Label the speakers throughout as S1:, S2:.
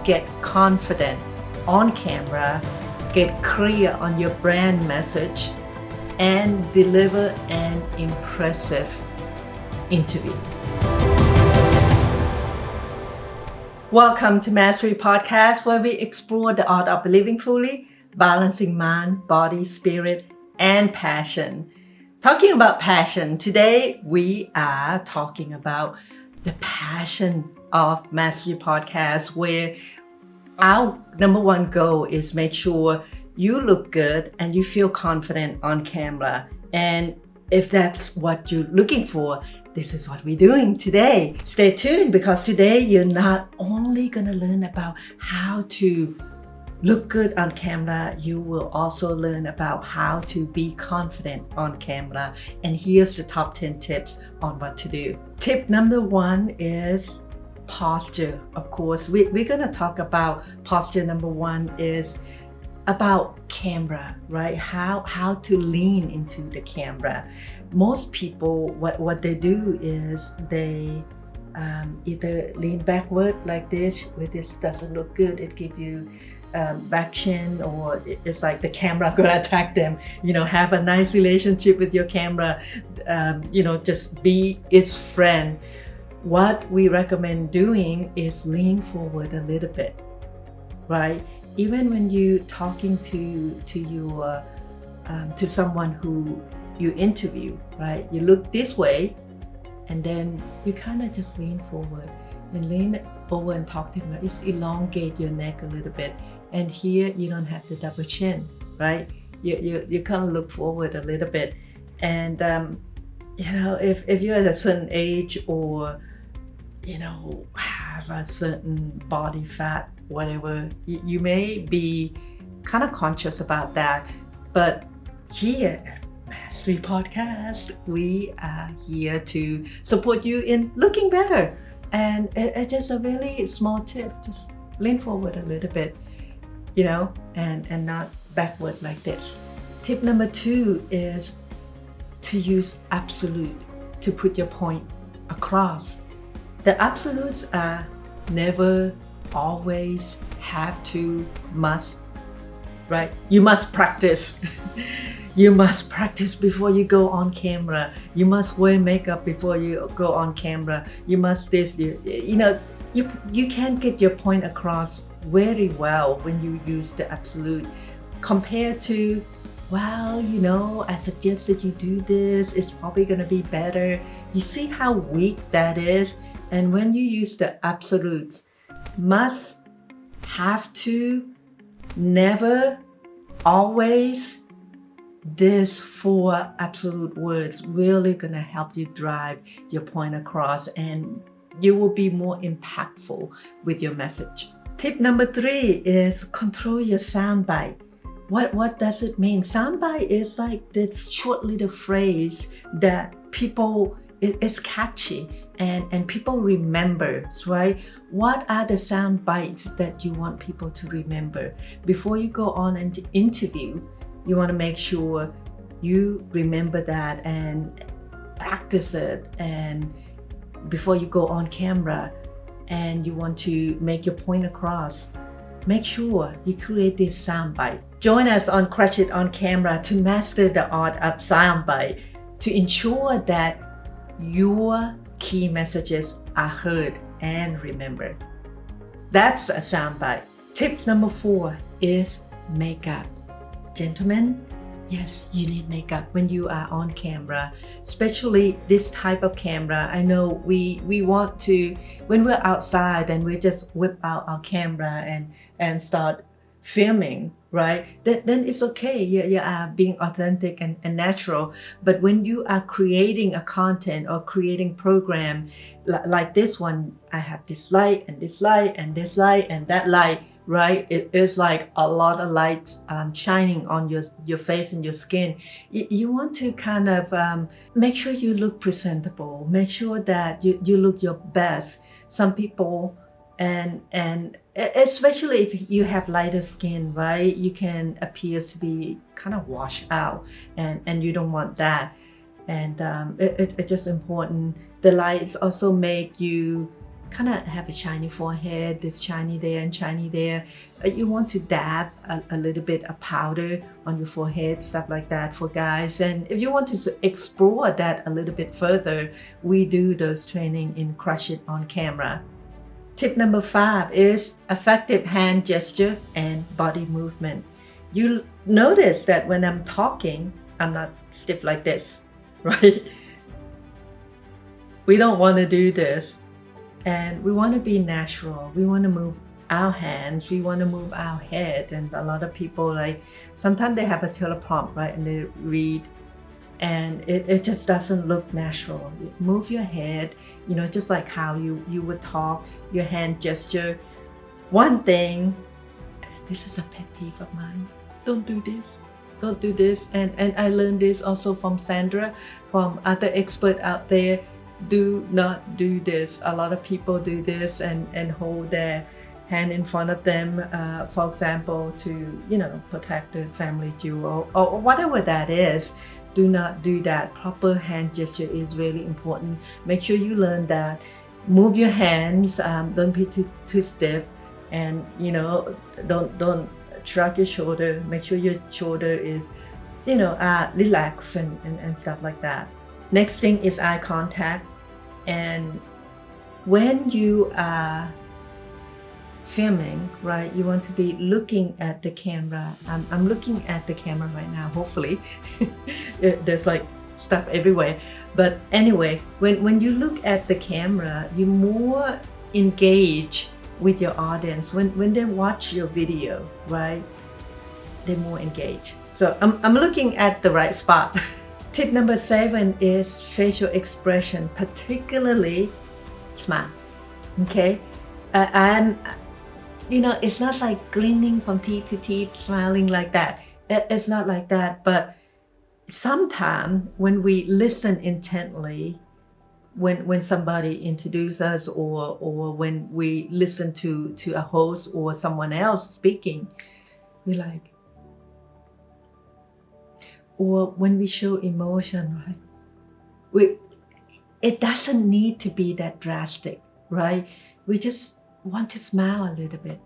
S1: get confident on camera, get clear on your brand message, and deliver an impressive interview. Welcome to Mastery Podcast, where we explore the art of living fully, balancing mind, body, spirit, and passion. Talking about passion, today we are talking about the passion of Mastery Podcast, where our number one goal is make sure you look good and you feel confident on camera. And if that's what you're looking for, this is what we're doing today. Stay tuned, because today you're not only gonna learn about how to look good on camera, you will also learn about how to be confident on camera. And here's the top 10 tips on what to do. Tip number one is posture. Of course, we're gonna talk about posture. Number one is about camera, right? How to lean into the camera. Most people, what they do is they either lean backward like this, where this doesn't look good. It gives you back chin, or it's like the camera gonna attack them. Have a nice relationship with your camera. Just be its friend. What we recommend doing is lean forward a little bit, right? Even when you're talking to your to someone who you interview, right? You look this way, and then you kind of just lean forward and lean over and talk to them. It's elongate your neck a little bit, and here you don't have the double chin, right? You kind of look forward a little bit, and if you're at a certain age, or have a certain body fat, whatever, you may be kind of conscious about that. But here at Mastery Podcast, we are here to support you in looking better. And it's just a really small tip. Just lean forward a little bit, and not backward like this. Tip number two is to use absolute to put your point across. The absolutes are never, always, have to, must, right? You must practice. You must practice before you go on camera. You must wear makeup before you go on camera. You must this, you can't get your point across very well when you use the absolute compared to, I suggest that you do this. It's probably gonna be better. You see how weak that is? And when you use the absolutes, must, have to, never, always, these four absolute words really gonna help you drive your point across, and you will be more impactful with your message. Tip number three is control your soundbite. What does it mean? Soundbite is like this short little phrase that people, it's catchy and people remember, right? What are the sound bites that you want people to remember? Before you go on and interview, you want to make sure you remember that and practice it. And before you go on camera and you want to make your point across, make sure you create this soundbite. Join us on Crush It on Camera to master the art of soundbite, to ensure that your key messages are heard and remembered. That's a soundbite. Tip number four is makeup. Gentlemen, yes, you need makeup when you are on camera, especially this type of camera. I know we want to, when we're outside and we just whip out our camera and start filming, right? Then it's okay. You are being authentic and natural. But when you are creating a content or creating program like this one, I have this light and this light and this light and that light, right? It is like a lot of lights shining on your face and your skin. You want to kind of make sure you look presentable, make sure that you look your best. Some people, and especially if you have lighter skin, right? You can appear to be kind of washed out, and you don't want that. And it's just important. The lights also make you kind of have a shiny forehead, this shiny there and shiny there. You want to dab a little bit of powder on your forehead, stuff like that for guys. And if you want to explore that a little bit further, we do those training in Crush It on Camera. Tip number 5 is effective hand gesture and body movement. You notice that when I'm talking, I'm not stiff like this, right? We don't want to do this. And we want to be natural. We want to move our hands. We want to move our head. And a lot of people, like, sometimes they have a teleprompt, right? And they read, and it just doesn't look natural. You move your head, just like how you would talk, your hand gesture. One thing, this is a pet peeve of mine. Don't do this. Don't do this. And I learned this also from Sandra, from other experts out there. Do not do this. A lot of people do this and hold their hand in front of them, for example, to protect the family jewel or whatever that is. Do not do that. Proper hand gesture is really important. Make sure you learn that. Move your hands. Don't be too stiff, and don't shrug your shoulder. Make sure your shoulder is relaxed and stuff like that. Next thing is eye contact. And when you are filming, right, you want to be looking at the camera. I'm looking at the camera right now, hopefully. There's like stuff everywhere. But anyway, when you look at the camera, you more engage with your audience. When they watch your video, right, they're more engaged. So I'm looking at the right spot. Tip number 7 is facial expression, particularly smile. Okay, and it's not like grinning from teeth to teeth, smiling like that. It's not like that. But sometimes when we listen intently, when somebody introduces us, or when we listen to a host or someone else speaking, we like. Or when we show emotion, right? It doesn't need to be that drastic, right? We just want to smile a little bit.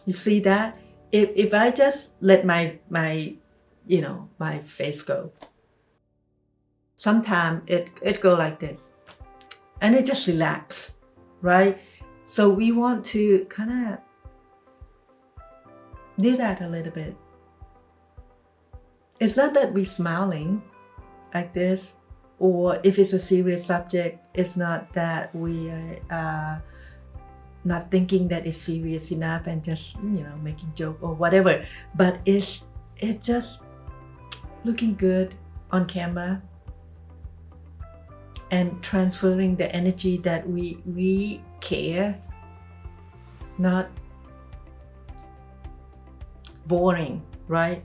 S1: You see that? If I just let my face go, sometimes it go like this, and it just relax, right? So we want to kind of do that a little bit. It's not that we're smiling like this, or if it's a serious subject, it's not that we are not thinking that it's serious enough and just making joke or whatever. But it's just looking good on camera and transferring the energy that we care, not boring, right?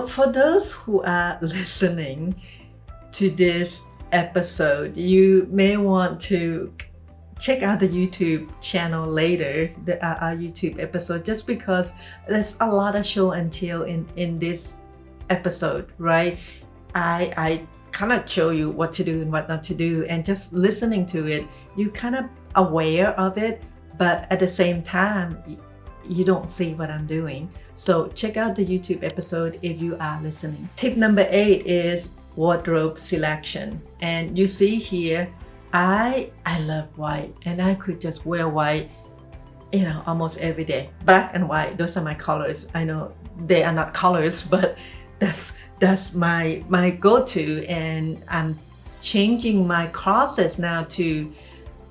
S1: For those who are listening to this episode, you may want to check out the YouTube channel later, our YouTube episode, just because there's a lot of show and tell in this episode, right? I kind of show you what to do and what not to do, and just listening to it, you kind of aware of it, but at the same time, you don't see what I'm doing. So check out the YouTube episode if you are listening. Tip number 8 is wardrobe selection. And you see here, I love white, and I could just wear white, almost every day. Black and white, those are my colors. I know they are not colors, but that's my go-to. And I'm changing my closet now to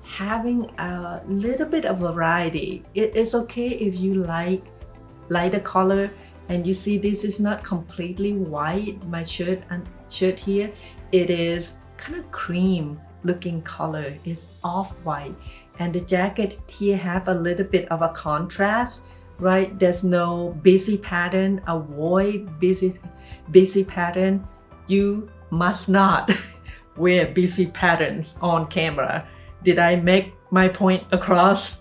S1: having a little bit of variety. It's okay if you like lighter color, and you see this is not completely white. My shirt here, it is kind of cream looking color. It's off-white, and the jacket here have a little bit of a contrast, right? There's no busy pattern. Avoid busy pattern. You must not wear busy patterns on camera. Did I make my point across?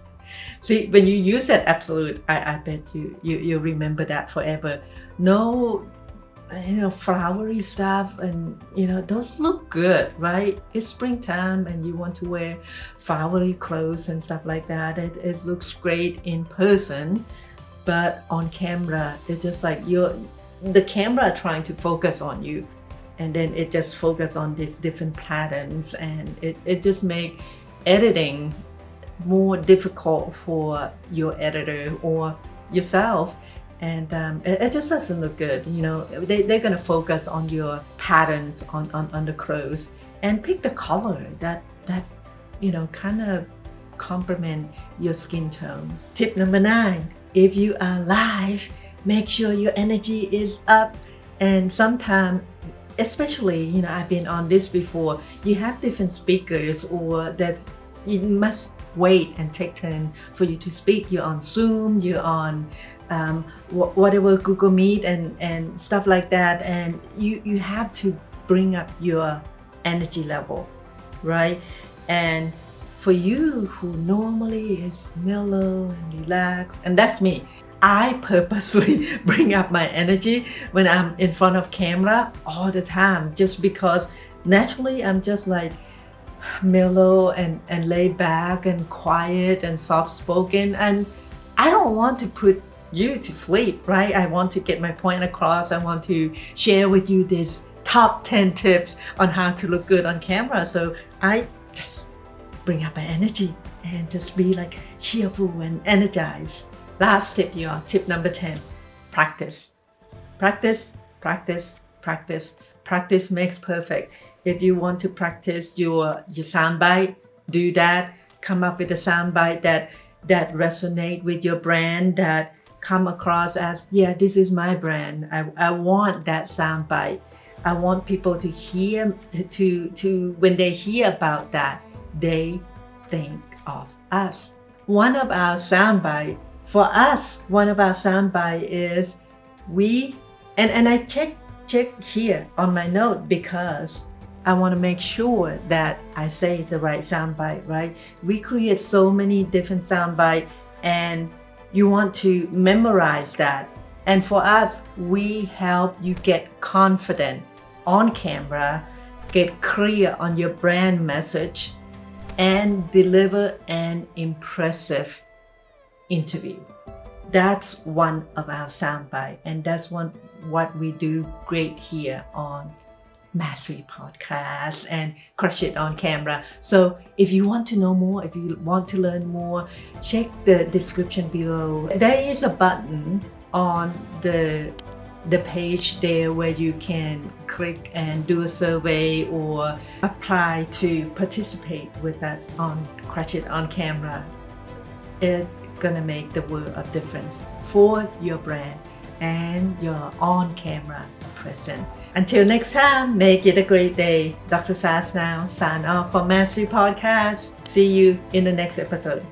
S1: See, when you use that absolute, I bet you remember that forever. No flowery stuff, and those look good, right? It's springtime and you want to wear flowery clothes and stuff like that. It looks great in person, but on camera it's just like the camera trying to focus on you, and then it just focus on these different patterns, and it just make editing more difficult for your editor or yourself. And it just doesn't look good. They're going to focus on your patterns on the clothes, and pick the color that kind of complement your skin tone. Tip number 9, if you are live, make sure your energy is up. And sometimes, especially, I've been on this before, you have different speakers, or that you must wait and take turn for you to speak. You're on Zoom, you're on whatever, Google Meet and stuff like that, and you have to bring up your energy level, right? And for you who normally is mellow and relaxed, and that's me, I purposely bring up my energy when I'm in front of camera all the time, just because naturally I'm just like mellow and laid back and quiet and soft spoken, and I don't want to put you to sleep, right? I want to get my point across. I want to share with you this top 10 tips on how to look good on camera. So I just bring up my energy and just be like cheerful and energized. Last tip, y'all. Tip number 10, practice. Practice, practice, practice. Practice makes perfect. If you want to practice your soundbite, do that. Come up with a soundbite that resonate with your brand, that come across as, yeah, this is my brand. I want that soundbite. I want people to hear, to when they hear about that, they think of us. One of our soundbite is and I check here on my note, because I want to make sure that I say the right soundbite, right? We create so many different soundbite, and you want to memorize that. And for us, we help you get confident on camera, get clear on your brand message, and deliver an impressive interview. That's one of our soundbite, and that's what we do great here on Mastery Podcast and Crush It on Camera. So if you want to know more, if you want to learn more, check the description below. There is a button on the page there where you can click and do a survey or apply to participate with us on Crush It on Camera. It's gonna make the world of difference for your brand and your on-camera presence. Until next time, make it a great day. Dr. Sass now, sign off for Mastery Podcast. See you in the next episode.